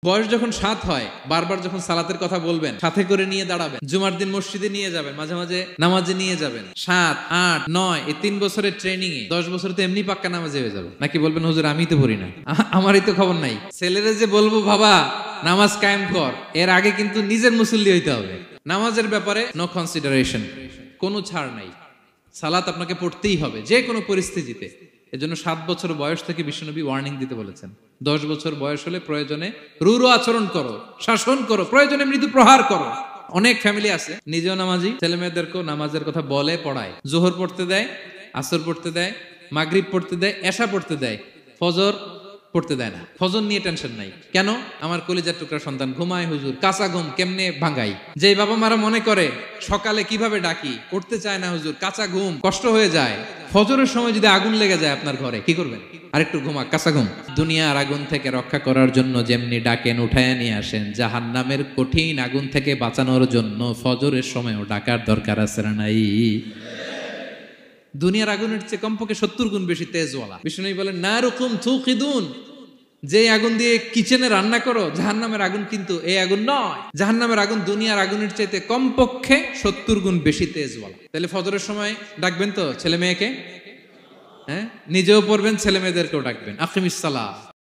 বয়স যখন 7 হয়, বারবার যখন সালাতের কথা বলবেন, সাথে করে নিয়ে দাঁড়াবেন, জুমার দিন মসজিদে নিয়ে যাবেন, মাঝে মাঝে নামাজে নিয়ে যাবেন। 7, 8, 9 এই 3 বছরের ট্রেনিং এ 10 বছর তো এমনি পাক্কা নামাজে হয়ে যাবে। নাকি বলবেন হুজুর আমি তো পড়ি না, আমারই তো খবর নাই। ছেলেরা যে বলবো বাবা নামাজ কায়েম কর, এর আগে কিন্তু নিজের মুসল্লি হইতে হবে। নামাজের ব্যাপারে নো কনসিডারেশন, কোনো ছাড় নাই। সালাত আপনাকে পড়তেই হবে যে কোনো পরিস্থিতিতে। এজন্য 7 বছর বয়স থেকে বিশ্বনবী ওয়ার্নিং দিতে বলেছেন। 10 বছর বয়স হলে প্রয়োজনে রূঢ় আচরণ করো, শাসন করো, প্রয়োজনে মৃদু প্রহার করো। অনেক ফ্যামিলি আছে নিজেও নামাজি, ছেলে মেয়েদেরকেও নামাজের কথা বলে পড়ায়। জোহর পড়তে দেয়, আসর পড়তে দেয়, মাগরিব পড়তে দেয়, এশা পড়তে দেয়, ফজর পড়তে দেয় না। ফজর নিয়ে টেনশন নাই। কেন? আমার কলিজার টুকরা সন্তান ঘুমায় হুজুর, কাঁচা ঘুম কেমনে ভাঙাই। যে বাবা মারা মনে করে সকালে কিভাবে ডাকি, উঠতে চায় না হুজুর, কাঁচা ঘুম কষ্ট হয়ে যায়। ফজরের সময় যদি আগুন লেগে যায় আপনার ঘরে, কি করবেন? আরেকটু ঘুমা, কাঁচা ঘুম। দুনিয়ার আগুন থেকে রক্ষা করার জন্য যেমনি ডাকেন, উঠায় নিয়ে আসেন, জাহান্নামের কঠিন আগুন থেকে বাঁচানোর জন্য ফজরের সময়ও ডাকার দরকার আছে না নাই? দুনিয়ার আগুনের চেয়ে কমপক্ষে 70 গুণ বেশি তেজওয়ালা। বিষ্ণু বলেন নারুকুম তুকিদুন, যে আগুন দিয়ে কিচেনে রান্না করো, জাহান্নামের আগুন কিন্তু এই আগুন নয়। জাহান্নামের আগুন দুনিয়ার আগুনের চাইতে কমপক্ষে 70 গুণ বেশি তেজওয়ালা। তাহলে ফজরের সময় ডাকবেন তো ছেলে মেয়েকে, হ্যাঁ, নিজেও পড়বেন, ছেলে মেয়েদেরকেও ডাকবেন। আকিমিস সালাহ।